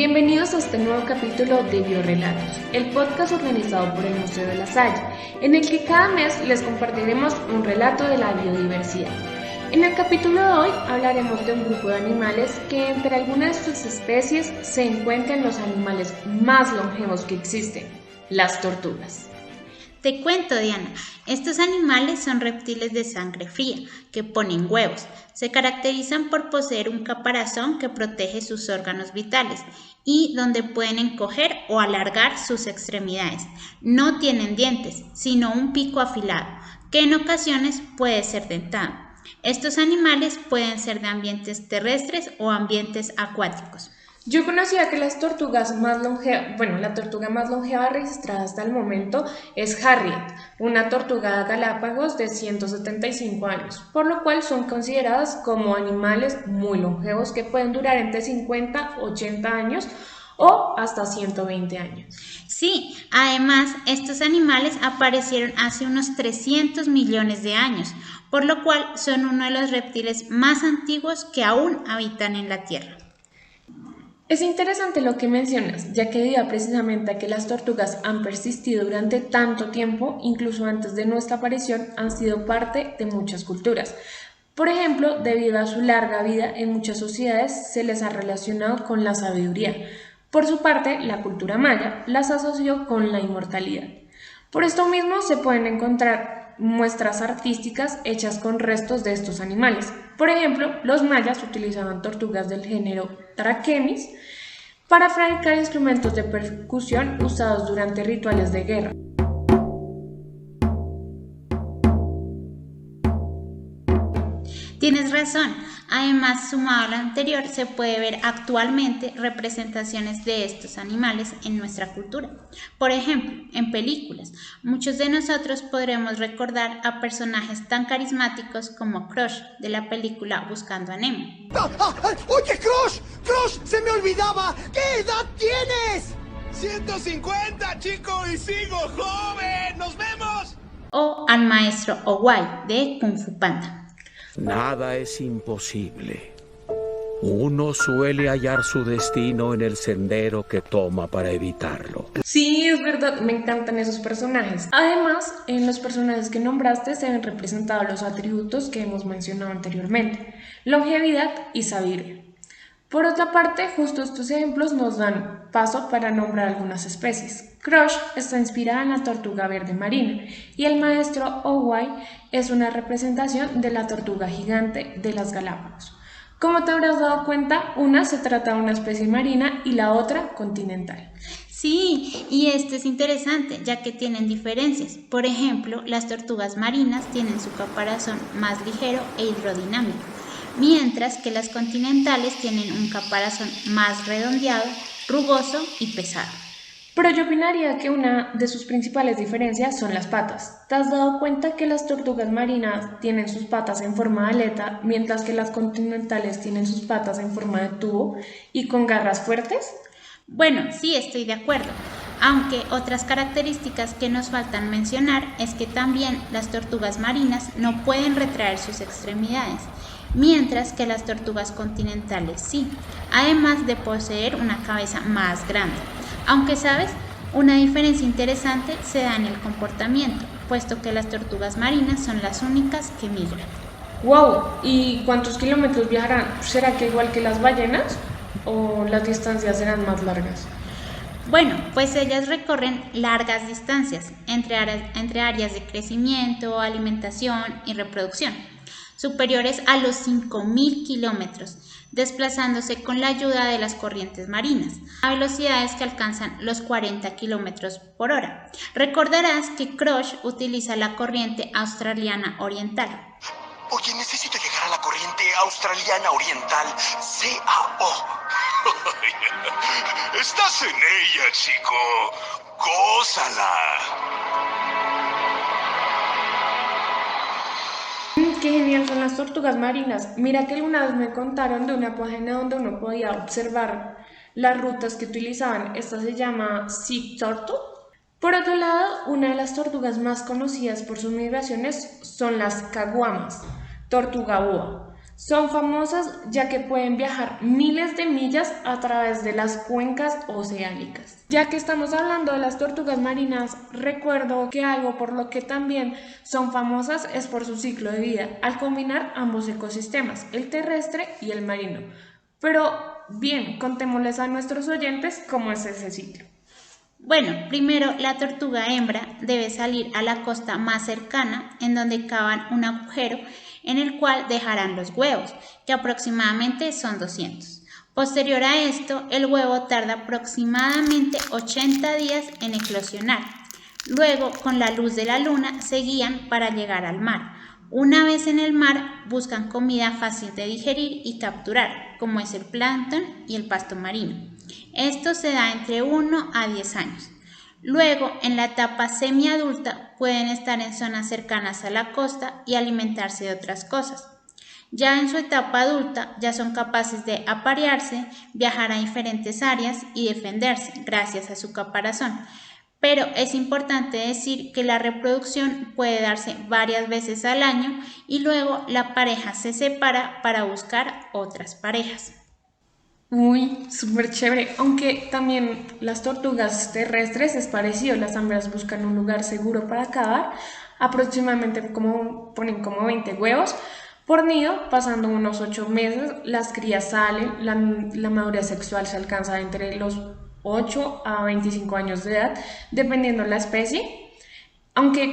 Bienvenidos a este nuevo capítulo de Biorrelatos, el podcast organizado por el Museo de la Salle, en el que cada mes les compartiremos un relato de la biodiversidad. En el capítulo de hoy hablaremos de un grupo de animales que entre algunas de sus especies se encuentran los animales más longevos que existen, las tortugas. Te cuento, Diana, estos animales son reptiles de sangre fría que ponen huevos. Se caracterizan por poseer un caparazón que protege sus órganos vitales y donde pueden encoger o alargar sus extremidades. No tienen dientes, sino un pico afilado, que en ocasiones puede ser dentado. Estos animales pueden ser de ambientes terrestres o ambientes acuáticos. Yo conocía que las tortugas más longevas, la tortuga más longeva registrada hasta el momento es Harriet, una tortuga galápagos de 175 años, por lo cual son consideradas como animales muy longevos que pueden durar entre 50, 80 años o hasta 120 años. Sí, además estos animales aparecieron hace unos 300 millones de años, por lo cual son uno de los reptiles más antiguos que aún habitan en la Tierra. Es interesante lo que mencionas, ya que debido precisamente a que las tortugas han persistido durante tanto tiempo, incluso antes de nuestra aparición, han sido parte de muchas culturas. Por ejemplo, debido a su larga vida, en muchas sociedades se les ha relacionado con la sabiduría. Por su parte, la cultura maya las asoció con la inmortalidad. Por esto mismo se pueden encontrar muestras artísticas hechas con restos de estos animales. Por ejemplo, los mayas utilizaban tortugas del género Trachemis para fabricar instrumentos de percusión usados durante rituales de guerra. Tienes razón. Además, sumado a lo anterior, se puede ver actualmente representaciones de estos animales en nuestra cultura. Por ejemplo, en películas, muchos de nosotros podremos recordar a personajes tan carismáticos como Crush de la película Buscando a Nemo. ¡Oye, Crush! ¡Crush! ¡Se me olvidaba! ¿Qué edad tienes? 150, chico, y sigo joven. ¡Nos vemos! O al maestro Owai de Kung Fu Panda. Nada es imposible. Uno suele hallar su destino en el sendero que toma para evitarlo. Sí, es verdad, me encantan esos personajes. Además, en los personajes que nombraste se ven representados los atributos que hemos mencionado anteriormente: longevidad y sabiduría. Por otra parte, justo estos ejemplos nos dan paso para nombrar algunas especies. Crush está inspirada en la tortuga verde marina y el maestro Owai es una representación de la tortuga gigante de las Galápagos. Como te habrás dado cuenta, una se trata de una especie marina y la otra continental. Sí, y esto es interesante ya que tienen diferencias. Por ejemplo, las tortugas marinas tienen su caparazón más ligero e hidrodinámico, mientras que las continentales tienen un caparazón más redondeado, rugoso y pesado. Pero yo opinaría que una de sus principales diferencias son las patas. ¿Te has dado cuenta que las tortugas marinas tienen sus patas en forma de aleta, mientras que las continentales tienen sus patas en forma de tubo y con garras fuertes? Bueno, sí, estoy de acuerdo. Aunque otras características que nos faltan mencionar es que también las tortugas marinas no pueden retraer sus extremidades, mientras que las tortugas continentales sí, además de poseer una cabeza más grande. Aunque sabes, una diferencia interesante se da en el comportamiento, puesto que las tortugas marinas son las únicas que migran. ¡Wow! ¿Y cuántos kilómetros viajarán? ¿Será que igual que las ballenas o las distancias serán más largas? Bueno, pues ellas recorren largas distancias entre áreas de crecimiento, alimentación y reproducción, superiores a los 5.000 kilómetros, desplazándose con la ayuda de las corrientes marinas, a velocidades que alcanzan los 40 kilómetros por hora. Recordarás que Crush utiliza la corriente australiana oriental. Oye, necesito llegar a la corriente australiana oriental, CAO. Estás en ella, chico. Gózala. ¡Qué genial son las tortugas marinas! Mira que alguna vez me contaron de una página donde uno podía observar las rutas que utilizaban. Esta se llama Sea Turtle. Por otro lado, una de las tortugas más conocidas por sus migraciones son las caguamas, tortuga boa. Son famosas ya que pueden viajar miles de millas a través de las cuencas oceánicas. Ya que estamos hablando de las tortugas marinas, recuerdo que algo por lo que también son famosas es por su ciclo de vida, al combinar ambos ecosistemas, el terrestre y el marino. Pero bien, contémosles a nuestros oyentes cómo es ese ciclo. Bueno, primero la tortuga hembra debe salir a la costa más cercana en donde cavan un agujero en el cual dejarán los huevos, que aproximadamente son 200. Posterior a esto, el huevo tarda aproximadamente 80 días en eclosionar. Luego, con la luz de la luna, se guían para llegar al mar. Una vez en el mar, buscan comida fácil de digerir y capturar, como es el plancton y el pasto marino. Esto se da entre 1 a 10 años. Luego, en la etapa semiadulta, pueden estar en zonas cercanas a la costa y alimentarse de otras cosas. Ya en su etapa adulta, ya son capaces de aparearse, viajar a diferentes áreas y defenderse gracias a su caparazón. Pero es importante decir que la reproducción puede darse varias veces al año y luego la pareja se separa para buscar otras parejas. Uy, súper chévere, aunque también las tortugas terrestres es parecido, las hembras buscan un lugar seguro para cavar, aproximadamente ponen como 20 huevos por nido, pasando unos 8 meses, las crías salen, la madurez sexual se alcanza entre los 8 a 25 años de edad, dependiendo de la especie, aunque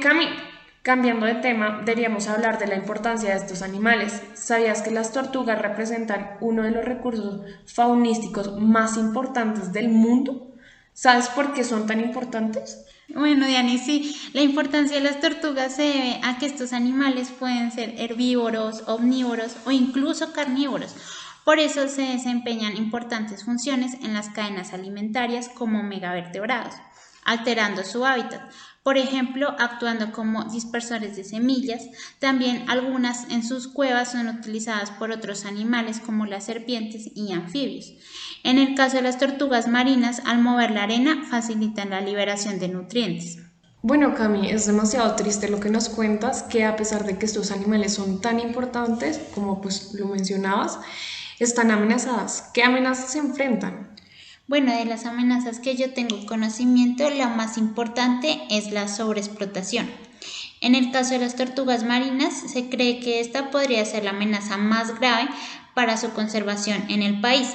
cambiando de tema, deberíamos hablar de la importancia de estos animales. ¿Sabías que las tortugas representan uno de los recursos faunísticos más importantes del mundo? ¿Sabes por qué son tan importantes? Bueno, Diani, sí, la importancia de las tortugas se debe a que estos animales pueden ser herbívoros, omnívoros o incluso carnívoros. Por eso se desempeñan importantes funciones en las cadenas alimentarias como megavertebrados, alterando su hábitat. Por ejemplo, actuando como dispersores de semillas, también algunas en sus cuevas son utilizadas por otros animales como las serpientes y anfibios. En el caso de las tortugas marinas, al mover la arena facilitan la liberación de nutrientes. Bueno, Cami, es demasiado triste lo que nos cuentas, que a pesar de que estos animales son tan importantes, como pues lo mencionabas, están amenazadas. ¿Qué amenazas se enfrentan? Bueno, de las amenazas que yo tengo conocimiento, la más importante es la sobreexplotación. En el caso de las tortugas marinas, se cree que esta podría ser la amenaza más grave para su conservación en el país.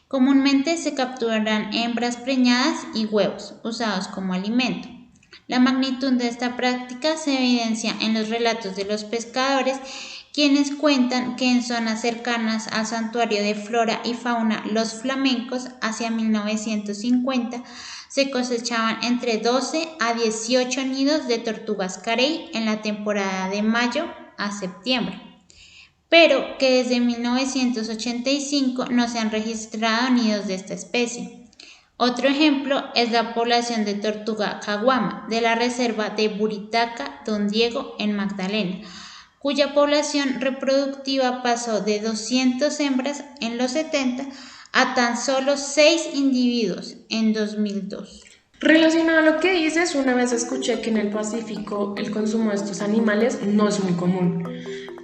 Comúnmente se capturan hembras preñadas y huevos, usados como alimento. La magnitud de esta práctica se evidencia en los relatos de los pescadores, quienes cuentan que en zonas cercanas al santuario de flora y fauna Los Flamencos, hacia 1950, se cosechaban entre 12 a 18 nidos de tortugas carey en la temporada de mayo a septiembre, pero que desde 1985 no se han registrado nidos de esta especie. Otro ejemplo es la población de tortuga caguama de la reserva de Buritaca Don Diego en Magdalena, cuya población reproductiva pasó de 200 hembras en los 70 a tan solo 6 individuos en 2002. Relacionado a lo que dices, una vez escuché que en el Pacífico el consumo de estos animales no es muy común,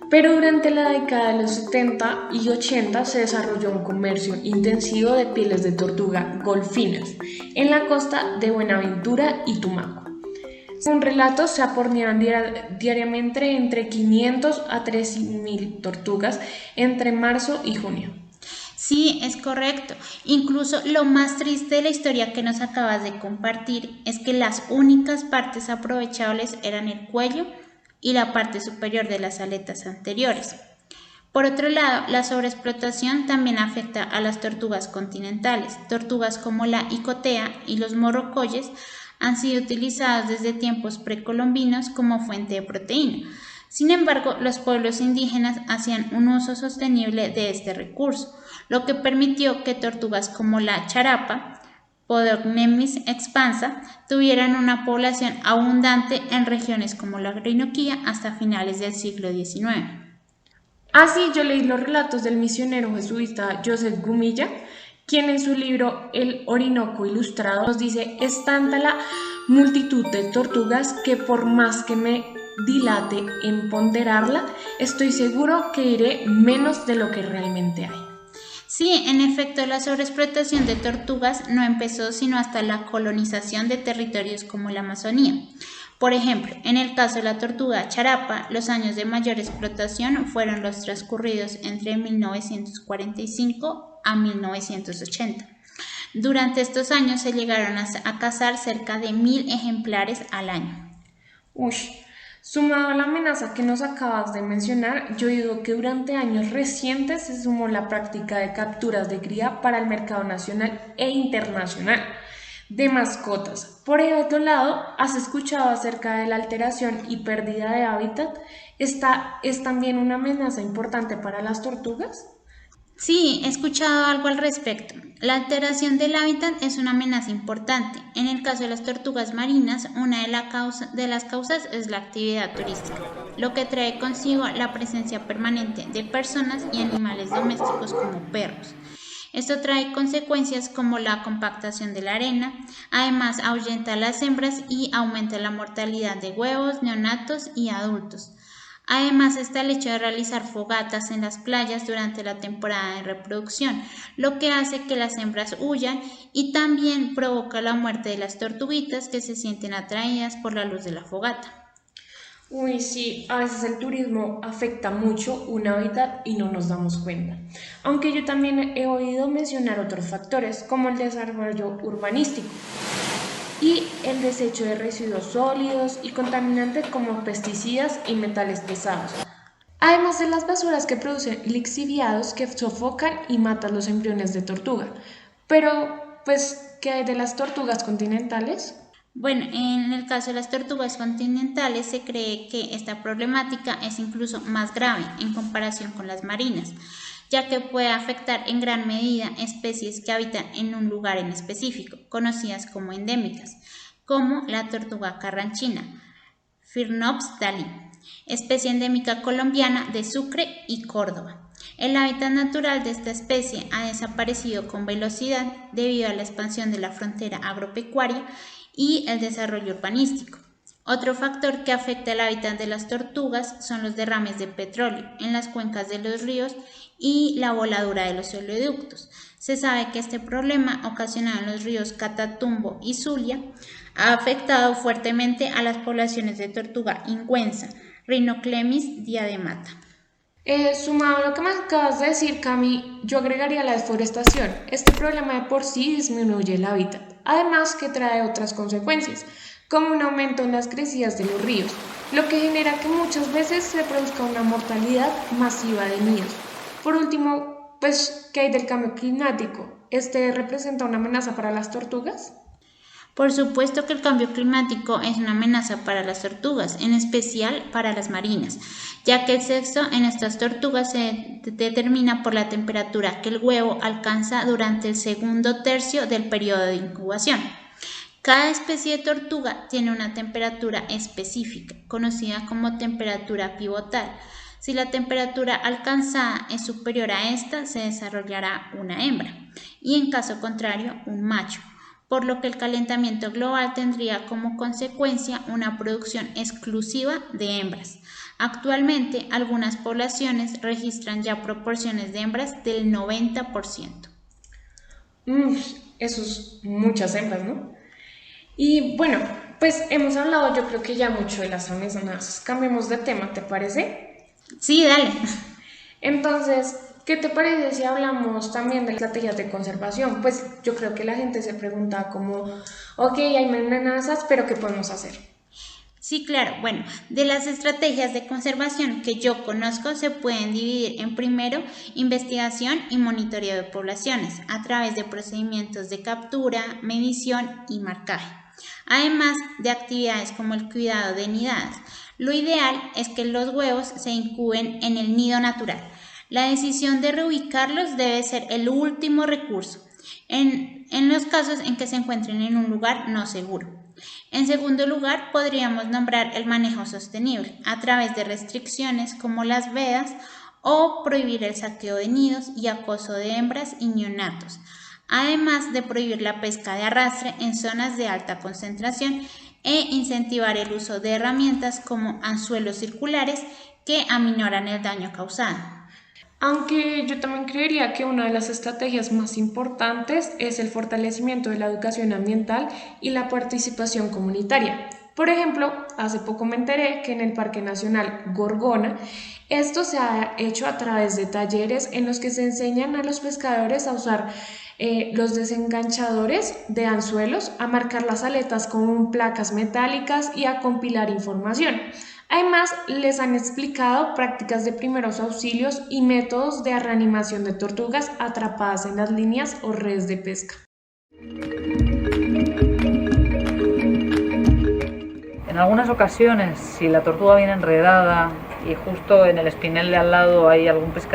pero durante la década de los 70 y 80 se desarrolló un comercio intensivo de pieles de tortuga golfinas en la costa de Buenaventura y Tumaco. Según relatos, se aporneaban diariamente entre 500 a 3.000 tortugas entre marzo y junio. Sí, es correcto. Incluso lo más triste de la historia que nos acabas de compartir es que las únicas partes aprovechables eran el cuello y la parte superior de las aletas anteriores. Por otro lado, la sobreexplotación también afecta a las tortugas continentales. Tortugas como la icotea y los morrocoyes han sido utilizados desde tiempos precolombinos como fuente de proteína. Sin embargo, los pueblos indígenas hacían un uso sostenible de este recurso, lo que permitió que tortugas como la charapa, Podocnemis expansa, tuvieran una población abundante en regiones como la Orinoquía hasta finales del siglo XIX. Así, yo leí los relatos del misionero jesuita Joseph Gumilla, quien en su libro El Orinoco Ilustrado nos dice: es tanta la multitud de tortugas que por más que me dilate en ponderarla, estoy seguro que iré menos de lo que realmente hay. Sí, en efecto, la sobreexplotación de tortugas no empezó sino hasta la colonización de territorios como la Amazonía. Por ejemplo, en el caso de la tortuga charapa, los años de mayor explotación fueron los transcurridos entre 1945 a 1980. Durante estos años se llegaron a cazar cerca de 1.000 ejemplares al año. Sumado a la amenaza que nos acabas de mencionar, yo digo que durante años recientes se sumó la práctica de capturas de cría para el mercado nacional e internacional de mascotas. Por el otro lado, ¿has escuchado acerca de la alteración y pérdida de hábitat? ¿Esta es también una amenaza importante para las tortugas? Sí, he escuchado algo al respecto. La alteración del hábitat es una amenaza importante. En el caso de las tortugas marinas, una de las causas es la actividad turística, lo que trae consigo la presencia permanente de personas y animales domésticos como perros. Esto trae consecuencias como la compactación de la arena, además ahuyenta a las hembras y aumenta la mortalidad de huevos, neonatos y adultos. Además está el hecho de realizar fogatas en las playas durante la temporada de reproducción, lo que hace que las hembras huyan y también provoca la muerte de las tortuguitas que se sienten atraídas por la luz de la fogata. Sí, a veces el turismo afecta mucho un hábitat y no nos damos cuenta. Aunque yo también he oído mencionar otros factores como el desarrollo urbanístico y el desecho de residuos sólidos y contaminantes como pesticidas y metales pesados. Además de las basuras que producen lixiviados que sofocan y matan los embriones de tortuga. Pero, ¿qué hay de las tortugas continentales? Bueno, en el caso de las tortugas continentales se cree que esta problemática es incluso más grave en comparación con las marinas, ya que puede afectar en gran medida especies que habitan en un lugar en específico, conocidas como endémicas, como la tortuga carranchina, Phrynops thali, especie endémica colombiana de Sucre y Córdoba. El hábitat natural de esta especie ha desaparecido con velocidad debido a la expansión de la frontera agropecuaria y el desarrollo urbanístico. Otro factor que afecta el hábitat de las tortugas son los derrames de petróleo en las cuencas de los ríos y la voladura de los oleoductos. Se sabe que este problema ocasionado en los ríos Catatumbo y Zulia ha afectado fuertemente a las poblaciones de tortuga ingüensa, Rhinoclemis diademata. Sumado a lo que me acabas de decir, Cami, yo agregaría la deforestación. Este problema de por sí disminuye el hábitat, además que trae otras consecuencias, como un aumento en las crecidas de los ríos, lo que genera que muchas veces se produzca una mortalidad masiva de nidos. Por último, ¿qué hay del cambio climático? ¿Este representa una amenaza para las tortugas? Por supuesto que el cambio climático es una amenaza para las tortugas, en especial para las marinas, ya que el sexo en estas tortugas se determina por la temperatura que el huevo alcanza durante el segundo tercio del periodo de incubación. Cada especie de tortuga tiene una temperatura específica, conocida como temperatura pivotal. Si la temperatura alcanzada es superior a esta, se desarrollará una hembra, y en caso contrario, un macho, por lo que el calentamiento global tendría como consecuencia una producción exclusiva de hembras. Actualmente, algunas poblaciones registran ya proporciones de hembras del 90%. Eso es muchas hembras, ¿no? Y bueno, hemos hablado yo creo que ya mucho de las amenazas. Cambiemos de tema, ¿te parece? Sí, dale. Entonces, ¿qué te parece si hablamos también de estrategias de conservación? Yo creo que la gente se pregunta como, ok, hay amenazas, pero ¿qué podemos hacer? Sí, claro. Bueno, de las estrategias de conservación que yo conozco se pueden dividir en primero, investigación y monitoreo de poblaciones a través de procedimientos de captura, medición y marcaje. Además de actividades como el cuidado de nidadas. Lo ideal es que los huevos se incuben en el nido natural. La decisión de reubicarlos debe ser el último recurso, en los casos en que se encuentren en un lugar no seguro. En segundo lugar, podríamos nombrar el manejo sostenible a través de restricciones como las vedas o prohibir el saqueo de nidos y acoso de hembras y neonatos, además de prohibir la pesca de arrastre en zonas de alta concentración e incentivar el uso de herramientas como anzuelos circulares que aminoran el daño causado. Aunque yo también creería que una de las estrategias más importantes es el fortalecimiento de la educación ambiental y la participación comunitaria. Por ejemplo, hace poco me enteré que en el Parque Nacional Gorgona esto se ha hecho a través de talleres en los que se enseñan a los pescadores a usar los desenganchadores de anzuelos, a marcar las aletas con placas metálicas y a compilar información. Además, les han explicado prácticas de primeros auxilios y métodos de reanimación de tortugas atrapadas en las líneas o redes de pesca. En algunas ocasiones, si la tortuga viene enredada y justo en el espinel de al lado hay algún pez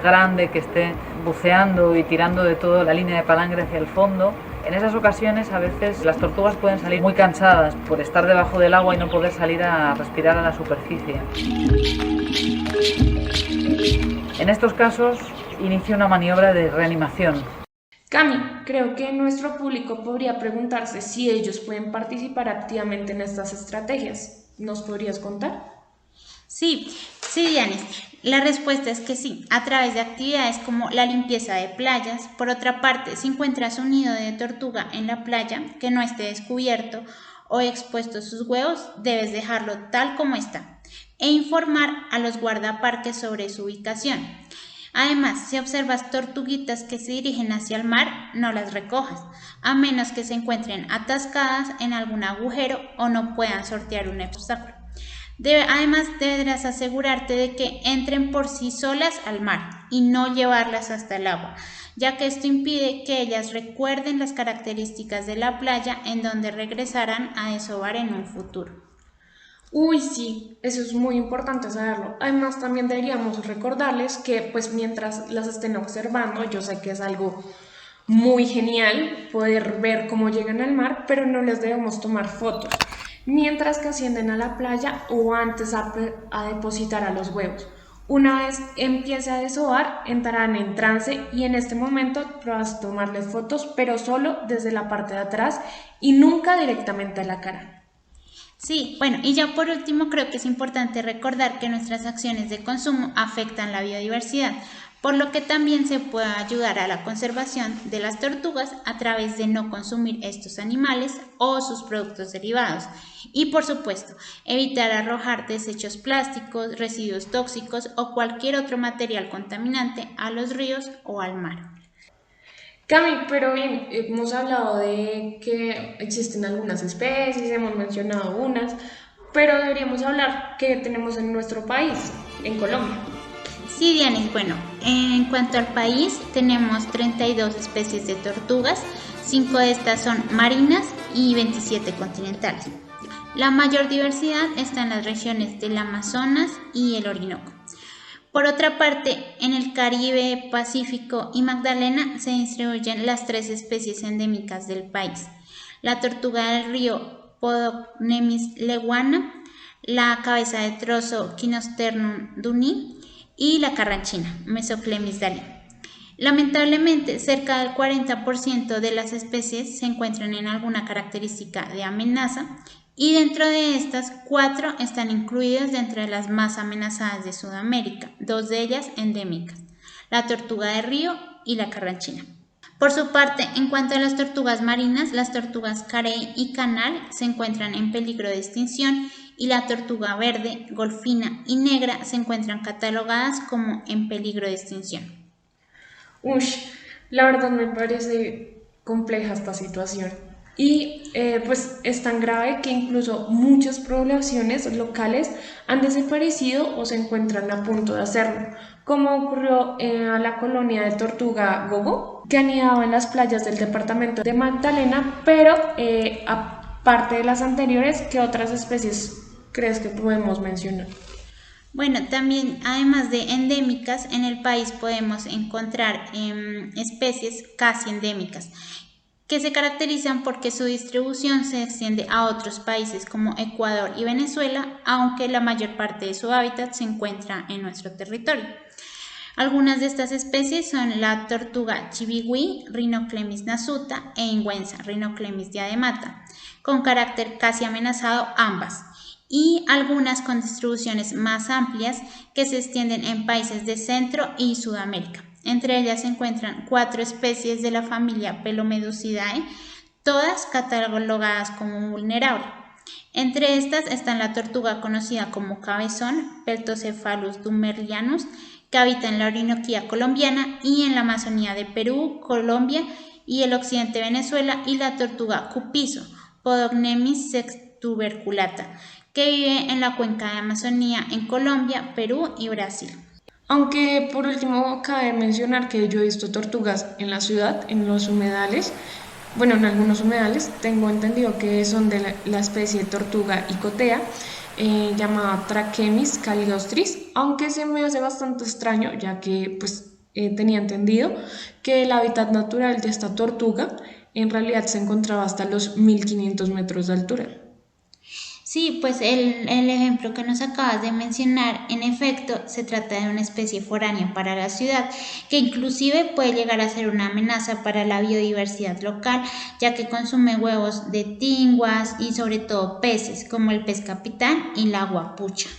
grande que esté buceando y tirando de toda la línea de palangre hacia el fondo, en esas ocasiones a veces las tortugas pueden salir muy cansadas por estar debajo del agua y no poder salir a respirar a la superficie. En estos casos inicia una maniobra de reanimación. Cami, creo que nuestro público podría preguntarse si ellos pueden participar activamente en estas estrategias. ¿Nos podrías contar? Sí, Dianis, la respuesta es que sí, a través de actividades como la limpieza de playas. Por otra parte, si encuentras un nido de tortuga en la playa que no esté descubierto o expuesto sus huevos, debes dejarlo tal como está e informar a los guardaparques sobre su ubicación. Además, si observas tortuguitas que se dirigen hacia el mar, no las recojas, a menos que se encuentren atascadas en algún agujero o no puedan sortear un obstáculo. Además, deberás asegurarte de que entren por sí solas al mar y no llevarlas hasta el agua, ya que esto impide que ellas recuerden las características de la playa en donde regresarán a desovar en un futuro. Uy, sí, eso es muy importante saberlo. Además, también deberíamos recordarles que, pues, mientras las estén observando, yo sé que es algo muy genial poder ver cómo llegan al mar, pero no les debemos tomar fotos mientras que ascienden a la playa o antes a depositar a los huevos. Una vez empiece a desovar, entrarán en trance y en este momento podrás tomarles fotos, pero solo desde la parte de atrás y nunca directamente a la cara. Sí, bueno, y ya por último creo que es importante recordar que nuestras acciones de consumo afectan la biodiversidad, por lo que también se puede ayudar a la conservación de las tortugas a través de no consumir estos animales o sus productos derivados. Y por supuesto, evitar arrojar desechos plásticos, residuos tóxicos o cualquier otro material contaminante a los ríos o al mar. Cami, pero bien, hemos hablado de que existen algunas especies, hemos mencionado unas, pero deberíamos hablar qué tenemos en nuestro país, en Colombia. Sí, Dianis, bueno, en cuanto al país, tenemos 32 especies de tortugas, 5 de estas son marinas y 27 continentales. La mayor diversidad está en las regiones del Amazonas y el Orinoco. Por otra parte, en el Caribe, Pacífico y Magdalena se distribuyen las 3 especies endémicas del país: la tortuga del río Podocnemis leguana, la cabeza de trozo Kinosternum duni y la carranchina Mesoclemis dali. Lamentablemente, cerca del 40% de las especies se encuentran en alguna característica de amenaza y dentro de estas 4 están incluidas dentro de las más amenazadas de Sudamérica, 2 de ellas endémicas, la tortuga de río y la carranchina. Por su parte, en cuanto a las tortugas marinas, las tortugas carey y canal se encuentran en peligro de extinción y la tortuga verde, golfina y negra se encuentran catalogadas como en peligro de extinción. La verdad me parece compleja esta situación y pues es tan grave que incluso muchas poblaciones locales han desaparecido o se encuentran a punto de hacerlo, como ocurrió a la colonia de tortuga Gogo, que anidaba en las playas del departamento de Magdalena, pero aparte de las anteriores, ¿qué otras especies crees que podemos mencionar? Bueno, también además de endémicas, en el país podemos encontrar especies casi endémicas, que se caracterizan porque su distribución se extiende a otros países como Ecuador y Venezuela, aunque la mayor parte de su hábitat se encuentra en nuestro territorio. Algunas de estas especies son la tortuga chibigüí, Rhinoclemis nasuta, e ingüenza, Rhinoclemis diademata. con carácter casi amenazado ambas, y algunas con distribuciones más amplias que se extienden en países de Centro y Sudamérica. Entre ellas se encuentran 4 especies de la familia Pelomedusidae, todas catalogadas como vulnerables. Entre estas están la tortuga conocida como cabezón, Peltocephalus dumerlianus, que habita en la Orinoquía colombiana y en la Amazonía de Perú, Colombia y el occidente de Venezuela, y la tortuga cupizo, Podocnemis sextuberculata, que vive en la cuenca de Amazonía en Colombia, Perú y Brasil. Aunque por último cabe mencionar que yo he visto tortugas en la ciudad, en los humedales. Bueno, en algunos humedales tengo entendido que son de la especie tortuga icotea, llamada Trachemis caligostris, aunque se me hace bastante extraño, ya que tenía entendido que el hábitat natural de esta tortuga en realidad se encontraba hasta los 1500 metros de altura. Sí, pues el ejemplo que nos acabas de mencionar, en efecto, se trata de una especie foránea para la ciudad, que inclusive puede llegar a ser una amenaza para la biodiversidad local, ya que consume huevos de tinguas y sobre todo peces, como el pez capitán y la guapucha.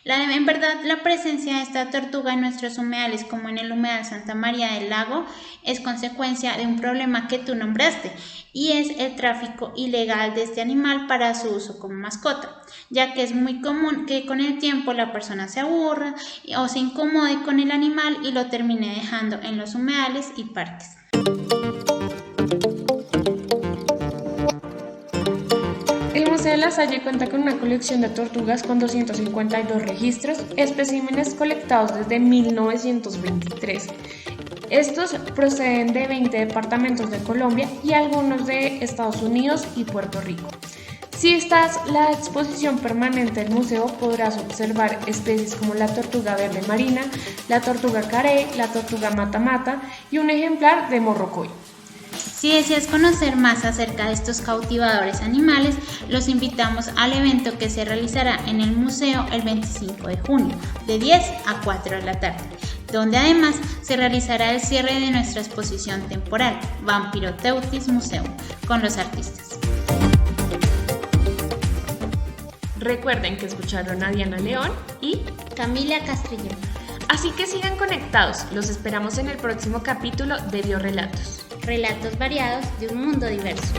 En verdad, la presencia de esta tortuga en nuestros humedales, como en el humedal Santa María del Lago, es consecuencia de un problema que tú nombraste, y es el tráfico ilegal de este animal para su uso como mascota, ya que es muy común que con el tiempo la persona se aburra o se incomode con el animal y lo termine dejando en los humedales y parques. El Museo de la Salle cuenta con una colección de tortugas con 252 registros, especímenes colectados desde 1923. Estos proceden de 20 departamentos de Colombia y algunos de Estados Unidos y Puerto Rico. Si visitas la exposición permanente del museo, podrás observar especies como la tortuga verde marina, la tortuga carey, la tortuga mata-mata y un ejemplar de morrocoy. Si deseas conocer más acerca de estos cautivadores animales, los invitamos al evento que se realizará en el museo el 25 de junio, de 10 a 4 de la tarde, donde además se realizará el cierre de nuestra exposición temporal, Vampiroteuthis Museum, con los artistas. Recuerden que escucharon a Diana León y Camila Castrillón. Así que sigan conectados, los esperamos en el próximo capítulo de Biorrelatos. Relatos variados de un mundo diverso.